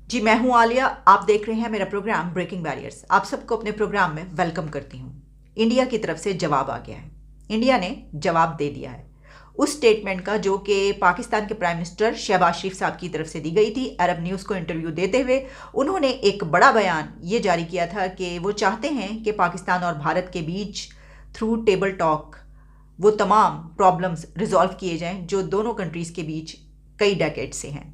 जी, मैं हूं आलिया। आप देख रहे हैं मेरा प्रोग्राम ब्रेकिंग बैरियर्स। आप सबको अपने प्रोग्राम में वेलकम करती हूं। इंडिया की तरफ से जवाब आ गया है। इंडिया ने जवाब दे दिया है उस स्टेटमेंट का जो कि पाकिस्तान के प्राइम मिनिस्टर शहबाज शरीफ साहब की तरफ से दी गई थी। अरब न्यूज़ को इंटरव्यू देते हुए उन्होंने एक बड़ा बयान ये जारी किया था कि वो चाहते हैं कि पाकिस्तान और भारत के बीच थ्रू टेबल टॉक वो तमाम प्रॉब्लम्स रिजॉल्व किए जाएं जो दोनों कंट्रीज़ के बीच कई डेकेड से हैं।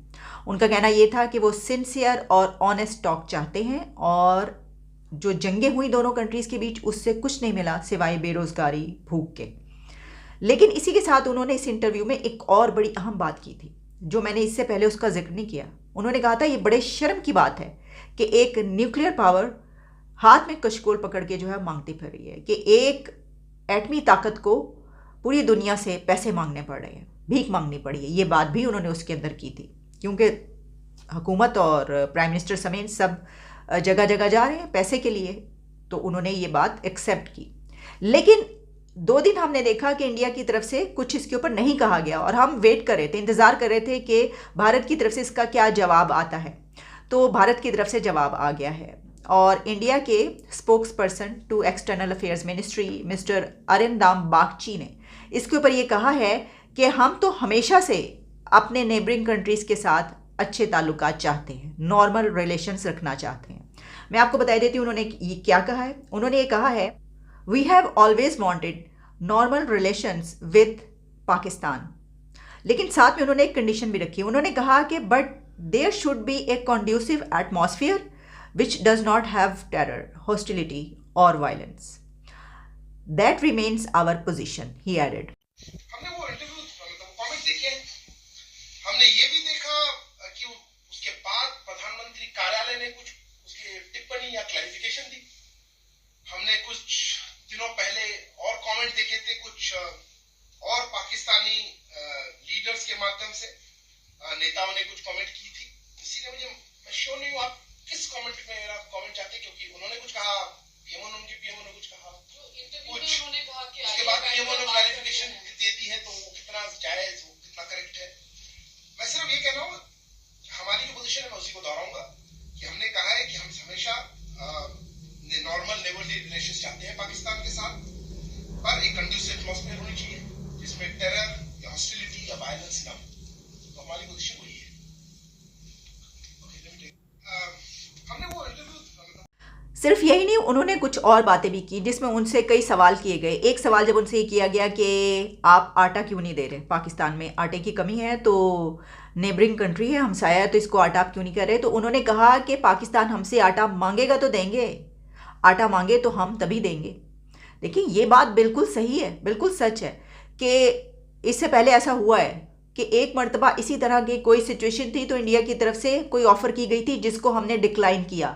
उनका कहना ये था कि वो सिंसियर और ऑनेस्ट टॉक चाहते हैं और जो जंगें हुई दोनों कंट्रीज़ के बीच उससे कुछ नहीं मिला सिवाय बेरोज़गारी, भूख के। लेकिन इसी के साथ उन्होंने इस इंटरव्यू में एक और बड़ी अहम बात की थी जो मैंने इससे पहले उसका जिक्र नहीं किया। उन्होंने कहा था ये बड़े शर्म की बात है कि एक न्यूक्लियर पावर हाथ में कशकोल पकड़ के जो है मांगती फिर रही है, कि एक एटमी ताकत को पूरी दुनिया से पैसे मांगने पड़ रहे हैं, भीख मांगनी पड़ी है। ये बात भी उन्होंने उसके अंदर की थी क्योंकि हुकूमत और प्राइम मिनिस्टर समेत सब जगह जगह जा रहे हैं पैसे के लिए, तो उन्होंने ये बात एक्सेप्ट की। लेकिन 2 दिन हमने देखा कि इंडिया की तरफ से कुछ इसके ऊपर नहीं कहा गया और हम वेट कर रहे थे, इंतज़ार कर रहे थे कि भारत की तरफ से इसका क्या जवाब आता है। तो भारत की तरफ से जवाब आ गया है और इंडिया के spokesperson to external affairs ministry mister Arindam Bagchi ने इसके ऊपर ये कहा है कि हम तो हमेशा से अपने नेबरिंग कंट्रीज़ के साथ अच्छे ताल्लुकात चाहते हैं, नॉर्मल रिलेशंस रखना चाहते हैं। मैं आपको बता देती हूँ उन्होंने ये क्या कहा है। उन्होंने ये कहा है, we have always wanted normal relations with Pakistan. लेकिन साथ में उन्होंने एक कंडीशन भी रखी। उन्होंने कहा कि but there should be a conducive atmosphere which does not have terror, hostility or violence. That remains our position, he added. हमने वो इंटरव्यू मतलब कमेंट देखे हैं। हमने ये भी देखा कि उसके बाद प्रधानमंत्री कार्यालय ने कुछ उसकी टिप्पणी या क्लैरिफिकेशन दी। हमने कुछ दिनों पहले और कमेंट देखे थे कुछ और पाकिस्तानी लीडर्स के माध्यम से नेताओं ने कुछ कमेंट की थी। इसीलिए मैं श्योर नहीं हूँ आप किस कमेंट में मेरा कमेंट चाहते, क्योंकि उन्होंने कुछ कहा, उनके पीएमओ ने कुछ कहा, कुछ उन्होंने कहा कि उसके बाद पीएमओ ने क्लैरिफिकेशन दे दी है, तो वो कितना जायज, वो कितना करेक्ट है। मैं सिर्फ ये कह रहा हूँ, हमारी जो पोजीशन है मैं उसी को दोहराऊंगा कि हमने कहा है कि हम हमेशा नॉर्मल नेबरली रिलेशंस चाहते हैं पाकिस्तान के साथ, पर एक कंड्यूसिव एटमॉस्फेयर होनी चाहिए जिसमें टेरर या हॉस्टिलिटी या वायलेंस ना हो। तो हमारी पोजीशन वही है। सिर्फ यही नहीं, उन्होंने कुछ और बातें भी की जिसमें उनसे कई सवाल किए गए। एक सवाल जब उनसे ये किया गया कि आप आटा क्यों नहीं दे रहे, पाकिस्तान में आटे की कमी है, तो नेबरिंग कंट्री है, हमसाया है, तो इसको आटा आप क्यों नहीं कर रहे। तो उन्होंने कहा कि पाकिस्तान हमसे आटा मांगेगा तो देंगे, आटा मांगे तो हम तभी देंगे। देखिए ये बात बिल्कुल सही है, बिल्कुल सच है कि इससे पहले ऐसा हुआ है कि एक मरतबा इसी तरह की कोई सिचुएशन थी तो इंडिया की तरफ से कोई ऑफ़र की गई थी जिसको हमने डिक्लाइन किया।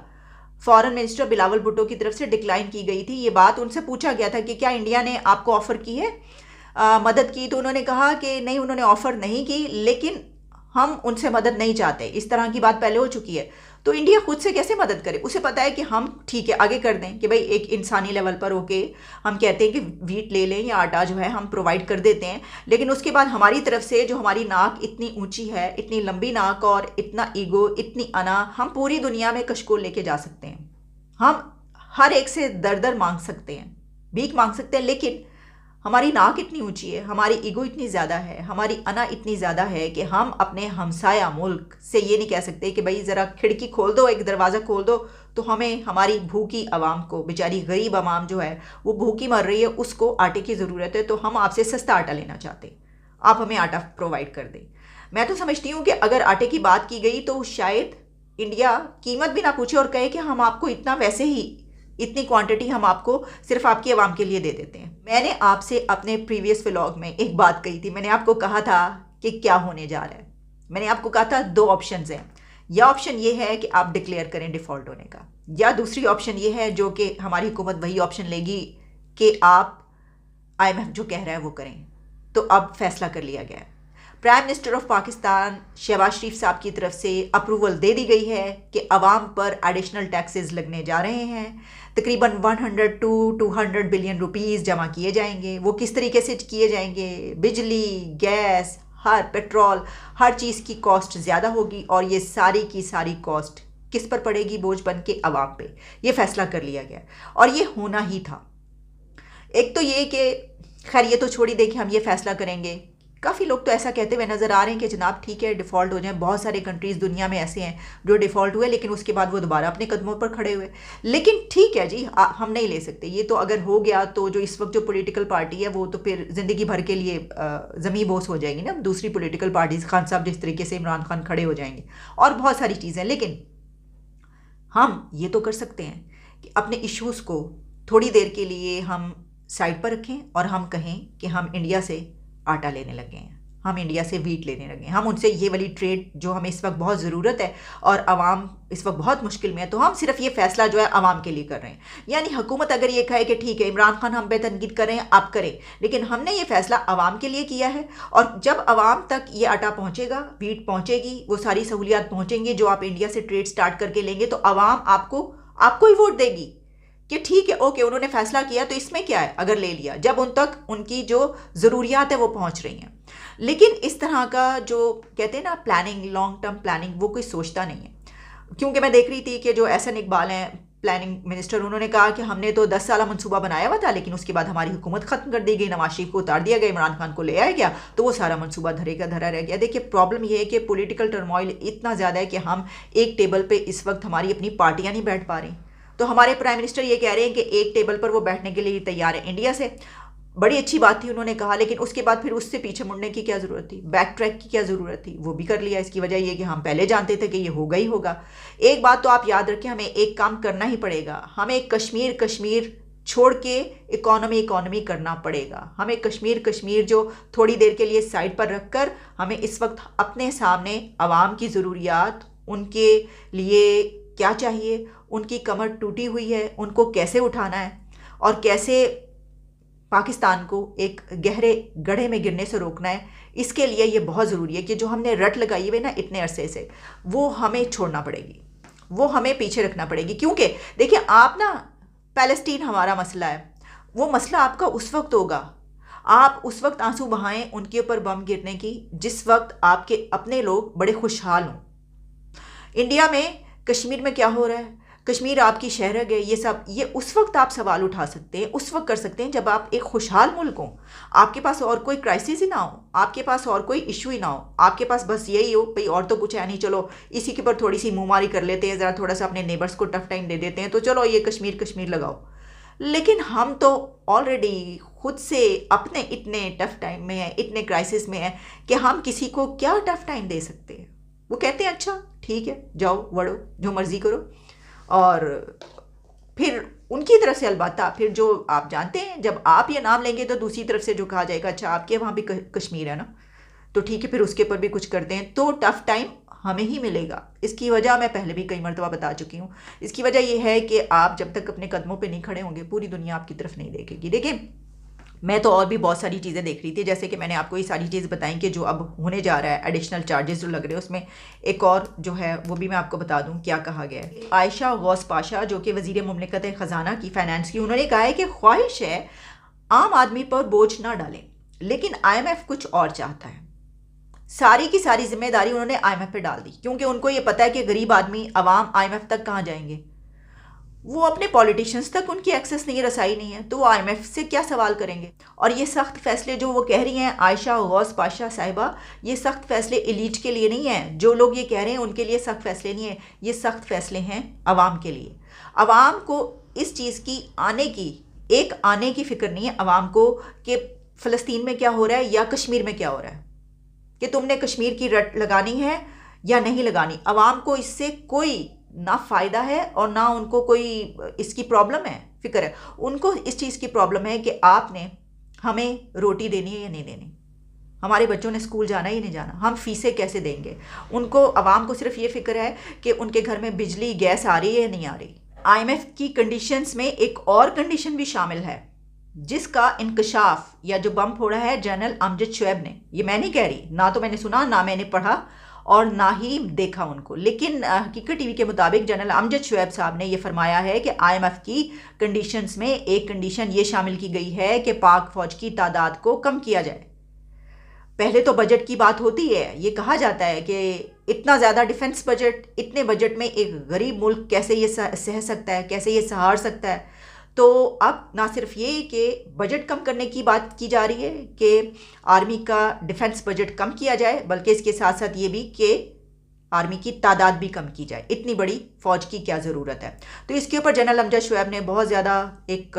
फॉरेन मिनिस्टर बिलावल भुट्टो की तरफ से डिक्लाइन की गई थी। ये बात उनसे पूछा गया था कि क्या इंडिया ने आपको ऑफ़र की है, मदद की, तो उन्होंने कहा कि नहीं, उन्होंने ऑफ़र नहीं की, लेकिन हम उनसे मदद नहीं चाहते। इस तरह की बात पहले हो चुकी है, तो इंडिया खुद से कैसे मदद करे। उसे पता है कि हम ठीक है आगे कर दें कि भाई एक इंसानी लेवल पर होके हम कहते हैं कि वीट ले लें या आटा जो है हम प्रोवाइड कर देते हैं, लेकिन उसके बाद हमारी तरफ से जो हमारी नाक इतनी ऊंची है, इतनी लंबी नाक और इतना ईगो, इतनी अना, हम पूरी दुनिया में कशकोल लेके जा सकते हैं, हम हर एक से दर दर मांग सकते हैं, भीख मांग सकते हैं, लेकिन हमारी नाक इतनी ऊंची है, हमारी ईगो इतनी ज़्यादा है, हमारी अना इतनी ज़्यादा है कि हम अपने हमसाया मुल्क से ये नहीं कह सकते कि भाई ज़रा खिड़की खोल दो, एक दरवाज़ा खोल दो, तो हमें हमारी भूखी आवाम को, बेचारी गरीब आवाम जो है वो भूखी मर रही है, उसको आटे की ज़रूरत है, तो हम आपसे सस्ता आटा लेना चाहते हैं, आप हमें आटा प्रोवाइड कर दें। मैं तो समझती हूँ कि अगर आटे की बात की गई तो शायद इंडिया कीमत भी ना पूछे और कहे कि हम आपको इतना, वैसे ही इतनी क्वांटिटी हम आपको सिर्फ आपकी आवाम के लिए दे देते हैं। मैंने आपसे अपने प्रीवियस व्लॉग में एक बात कही थी, मैंने आपको कहा था कि क्या होने जा रहा है। मैंने आपको कहा था 2 ऑप्शंस हैं, या ऑप्शन ये है कि आप डिक्लेयर करें डिफ़ॉल्ट होने का, या दूसरी ऑप्शन ये है जो कि हमारी हुकूमत वही ऑप्शन लेगी कि आप IMF जो कह रहा है वो करें। तो अब फैसला कर लिया गया है। Prime minister of Pakistan Shahbaz Sharif sahab की तरफ से अप्रूवल दे दी गई है कि अवाम पर एडिशनल टैक्सेस लगने जा रहे हैं। तकरीबन 100 to 200 बिलियन रुपीस जमा किए जाएंगे। वो किस तरीके से किए जाएंगे, बिजली, गैस, हर पेट्रोल, हर चीज़ की कॉस्ट ज़्यादा होगी और ये सारी की सारी कॉस्ट किस पर पड़ेगी बोझ बन के? अवाम पे। ये फैसला कर लिया गया और ये होना ही था। एक तो ये कि खैर ये तो छोड़ी, देखिए हम ये फैसला करेंगे। काफ़ी लोग तो ऐसा कहते हुए नज़र आ रहे हैं कि जनाब ठीक है डिफ़ॉल्ट हो जाए। बहुत सारे कंट्रीज़ दुनिया में ऐसे हैं जो डिफ़ॉल्ट हुए लेकिन उसके बाद वो दोबारा अपने कदमों पर खड़े हुए। लेकिन ठीक है जी, हम नहीं ले सकते ये तो। अगर हो गया तो जो इस वक्त जो पॉलिटिकल पार्टी है वो तो फिर ज़िंदगी भर के लिए ज़मी बोस हो जाएगी ना। दूसरी पॉलिटिकल पार्टीज़, खान साहब जिस तरीके से इमरान खान खड़े हो जाएंगे और बहुत सारी चीज़ें। लेकिन हम ये तो कर सकते हैं कि अपने इश्यूज़ को थोड़ी देर के लिए हम साइड पर रखें और हम कहें कि हम इंडिया से आटा लेने लगे हैं, हम इंडिया से वीट लेने लगे हैं, हम उनसे ये वाली ट्रेड जो हमें इस वक्त बहुत ज़रूरत है और आवाम इस वक्त बहुत मुश्किल में है, तो हम सिर्फ ये फैसला जो है आवाम के लिए कर रहे हैं। यानी हुकूमत अगर ये कहे कि ठीक है इमरान खान हम पे तनकीद कर रहे हैं, आप करें, लेकिन हमने ये फैसला आवाम के लिए किया है और जब आवाम तक ये आटा पहुँचेगा, वीट पहुँचेगी, वो सारी सहूलियात पहुँचेंगी जो आप इंडिया से ट्रेड स्टार्ट करके लेंगे, तो आवाम आपको ही वोट देगी कि ठीक है ओके उन्होंने फैसला किया तो इसमें क्या है अगर ले लिया, जब उन तक उनकी जो ज़रूरियात है वो पहुंच रही हैं। लेकिन इस तरह का जो कहते हैं ना प्लानिंग, लॉन्ग टर्म प्लानिंग, वो कोई सोचता नहीं है। क्योंकि मैं देख रही थी कि जो एहसन इकबाल हैं प्लानिंग मिनिस्टर, उन्होंने कहा कि हमने तो 10 साल मंसूबा बनाया हुआ था लेकिन उसके बाद हमारी हुकूमत ख़त्म कर दी गई, नवाज शरीफ को उतार दिया गया, इमरान खान को ले आया गया, तो वो सारा मंसूबा धरे का धरा रह गया। देखिए प्रॉब्लम ये है कि पॉलिटिकल टर्मोइल इतना ज़्यादा है कि हम एक टेबल पर इस वक्त हमारी अपनी पार्टियाँ नहीं बैठ पा रही। तो हमारे प्राइम मिनिस्टर ये कह रहे हैं कि एक टेबल पर वो बैठने के लिए तैयार है इंडिया से। बड़ी अच्छी बात थी उन्होंने कहा, लेकिन उसके बाद फिर उससे पीछे मुड़ने की क्या ज़रूरत थी, बैक ट्रैक की क्या ज़रूरत थी? वो भी कर लिया। इसकी वजह ये कि हम पहले जानते थे कि ये होगा ही होगा। एक बात तो आप याद रखें, हमें एक काम करना ही पड़ेगा, हमें कश्मीर छोड़ के इकॉनमी करना पड़ेगा। हमें कश्मीर जो थोड़ी देर के लिए साइड पर रख कर हमें इस वक्त अपने सामने आवाम की ज़रूरियात, उनके लिए क्या चाहिए, उनकी कमर टूटी हुई है, उनको कैसे उठाना है और कैसे पाकिस्तान को एक गहरे गड्ढे में गिरने से रोकना है, इसके लिए ये बहुत ज़रूरी है कि जो हमने रट लगाई हुई ना इतने अरसे से, वो हमें छोड़ना पड़ेगी, वो हमें पीछे रखना पड़ेगी। क्योंकि देखिए आप ना, पैलेस्टीन हमारा मसला है, वो मसला आपका उस वक्त होगा, आप उस वक्त आंसू बहाएं उनके ऊपर बम गिरने की जिस वक्त आपके अपने लोग बड़े खुशहाल हों। इंडिया में कश्मीर में क्या हो रहा है, कश्मीर आपकी शहरग है, ये सब, ये उस वक्त आप सवाल उठा सकते हैं, उस वक्त कर सकते हैं जब आप एक खुशहाल मुल्क हो, आपके पास और कोई क्राइसिस ही ना हो, आपके पास और कोई इशू ही ना हो, आपके पास बस यही हो भाई और तो कुछ है नहीं, चलो इसी के ऊपर थोड़ी सी मुंहमारी कर लेते हैं, ज़रा थोड़ा सा अपने नेबर्स को टफ टाइम दे देते हैं, तो चलो ये कश्मीर लगाओ। लेकिन हम तो ऑलरेडी खुद से अपने इतने टफ टाइम में हैं, इतने क्राइसिस में हैं कि हम किसी को क्या टफ टाइम दे सकते हैं। वो कहते हैं अच्छा ठीक है जाओ वड़ो जो मर्ज़ी करो, और फिर उनकी तरफ से अलबत्ता फिर जो आप जानते हैं जब आप ये नाम लेंगे तो दूसरी तरफ से जो कहा जाएगा अच्छा आपके वहाँ भी कश्मीर है ना, तो ठीक है फिर उसके ऊपर भी कुछ करते हैं, तो टफ टाइम हमें ही मिलेगा। इसकी वजह मैं पहले भी कई मरतबा बता चुकी हूँ। इसकी वजह यह है कि आप जब तक अपने कदमों पे नहीं खड़े होंगे पूरी दुनिया आपकी तरफ नहीं देखेगी। देखिए मैं तो और भी बहुत सारी चीज़ें देख रही थी, जैसे कि मैंने आपको ये सारी चीज़ बताई कि जो अब होने जा रहा है एडिशनल चार्जेस जो लग रहे हैं, उसमें एक और जो है वो भी मैं आपको बता दूं क्या कहा गया है। आयशा गौस पाशा जो कि वज़ीर मुमलिकत ख़जाना की फ़ाइनेंस की, उन्होंने कहा है कि ख्वाहिश है आम आदमी पर बोझ ना डालें, लेकिन IMF कुछ और चाहता है। सारी की सारी जिम्मेदारी उन्होंने IMF पे डाल दी, क्योंकि उनको ये पता है कि गरीब आदमी अवाम IMF तक कहाँ जाएंगे, वो अपने पॉलिटिशियंस तक उनकी एक्सेस नहीं, रसाई नहीं है, तो वो IMF से क्या सवाल करेंगे। और ये सख्त फैसले जो वो कह रही हैं आयशा गौस पाशा साहिबा, ये सख्त फैसले एलीट के लिए नहीं हैं। जो लोग ये कह रहे हैं उनके लिए सख्त फैसले नहीं है, ये सख्त फैसले हैं आवाम के लिए। आवाम को इस चीज़ की आने की फिक्र नहीं है आवाम को कि फ़लस्तीन में क्या हो रहा है या कश्मीर में क्या हो रहा है, कि तुमने कश्मीर की रट लगानी है या नहीं लगानी। आवाम को इससे कोई ना फ़ायदा है और ना उनको कोई इसकी प्रॉब्लम है, फिक्र है। उनको इस चीज़ की प्रॉब्लम है कि आपने हमें रोटी देनी है या नहीं देनी, हमारे बच्चों ने स्कूल जाना ही नहीं जाना, हम फ़ीसें कैसे देंगे। उनको आवाम को सिर्फ ये फिक्र है कि उनके घर में बिजली गैस आ रही है या नहीं आ रही। IMF की कंडीशंस में एक और कंडीशन भी शामिल है जिसका इंकशाफ या जो बम फोड़ा है जनरल अमजद शुएब ने। ये मैं नहीं कह रही, ना तो मैंने सुना, ना मैंने पढ़ा और ना ही देखा उनको, लेकिन हकीकत टीवी के मुताबिक जनरल अमजद शुएब साहब ने यह फरमाया है कि IMF की कंडीशंस में एक कंडीशन ये शामिल की गई है कि पाक फौज की तादाद को कम किया जाए। पहले तो बजट की बात होती है, ये कहा जाता है कि इतना ज़्यादा डिफेंस बजट, इतने बजट में एक गरीब मुल्क कैसे ये सह सकता है, कैसे ये सहार सकता है। तो अब ना सिर्फ ये कि बजट कम करने की बात की जा रही है कि आर्मी का डिफेंस बजट कम किया जाए, बल्कि इसके साथ साथ ये भी कि आर्मी की तादाद भी कम की जाए। इतनी बड़ी फ़ौज की क्या ज़रूरत है। तो इसके ऊपर जनरल अमजद शुएब ने बहुत ज़्यादा एक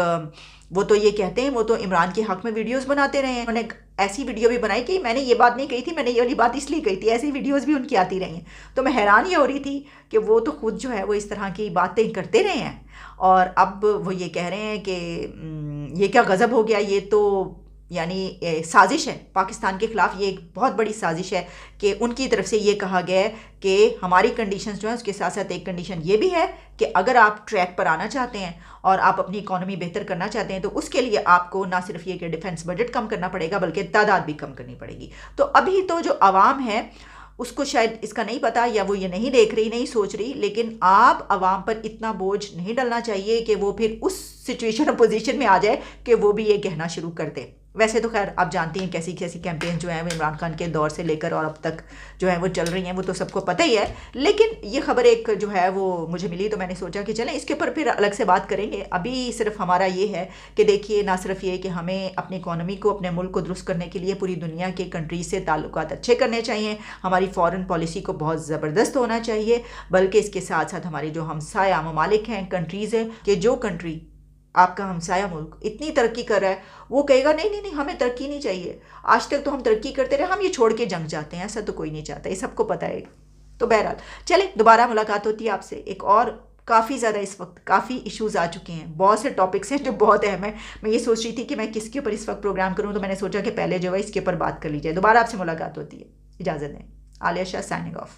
वो तो ये कहते हैं, वो तो इमरान के हक़ में वीडियोस बनाते रहे हैं। उन्होंने ऐसी वीडियो भी बनाई कि मैंने ये बात नहीं कही थी, मैंने ये वाली बात इसलिए कही थी। ऐसी वीडियोस भी उनकी आती रही हैं। तो मैं हैरान ये हो रही थी कि वो तो खुद जो है वो इस तरह की बातें करते रहे हैं, और अब वो ये कह रहे हैं कि ये क्या गज़ब हो गया, ये तो यानी साजिश है पाकिस्तान के ख़िलाफ़। ये एक बहुत बड़ी साजिश है कि उनकी तरफ से ये कहा गया है कि हमारी कंडीशंस जो हैं उसके साथ साथ एक कंडीशन ये भी है कि अगर आप ट्रैक पर आना चाहते हैं और आप अपनी इकॉनमी बेहतर करना चाहते हैं तो उसके लिए आपको ना सिर्फ ये कि डिफेंस बजट कम करना पड़ेगा बल्कि तादाद भी कम करनी पड़ेगी। तो अभी तो जो आवाम है उसको शायद इसका नहीं पता, या वो ये नहीं देख रही, नहीं सोच रही, लेकिन आप आवाम पर इतना बोझ नहीं डलना चाहिए कि वो फिर उस सिचुएशन और पोजीशन में आ जाए कि वो भी ये कहना शुरू कर दे। वैसे तो खैर आप जानती हैं कैसी कैसी कैंपेन जो है वो इमरान खान के दौर से लेकर और अब तक जो है वो चल रही हैं, वो तो सबको पता ही है। लेकिन ये खबर एक जो है वो मुझे मिली तो मैंने सोचा कि चलें इसके ऊपर फिर अलग से बात करेंगे। अभी सिर्फ हमारा ये है कि देखिए, ना सिर्फ ये कि हमें अपनी इकॉनमी को, अपने मुल्क को दुरुस्त करने के लिए पूरी दुनिया के कंट्रीज से ताल्लुकात अच्छे करने चाहिए, हमारी फ़ॉरेन पॉलिसी को बहुत ज़बरदस्त होना चाहिए, बल्कि इसके साथ साथ हमारी जो हमसाया ममालिक हैं, कंट्रीज़ हैं, कि जो कंट्री आपका हमसाया मुल्क इतनी तरक्की कर रहा है वो कहेगा नहीं नहीं नहीं हमें तरक्की नहीं चाहिए, आज तक तो हम तरक्की करते रहे, हम ये छोड़ के जंग जाते हैं, ऐसा तो कोई नहीं चाहता, ये सबको पता है। तो बहरहाल चले दोबारा मुलाकात होती है आपसे एक और काफ़ी ज़्यादा, इस वक्त काफ़ी इश्यूज आ चुके हैं, बहुत से टॉपिक्स हैं जो बहुत अहम है। मैं ये सोच रही थी कि मैं किसके ऊपर इस वक्त प्रोग्राम करूँ, तो मैंने सोचा कि पहले जो है इसके ऊपर बात कर ली जाए। दोबारा आपसे मुलाकात होती है, इजाज़त दें। Alia Shah signing off.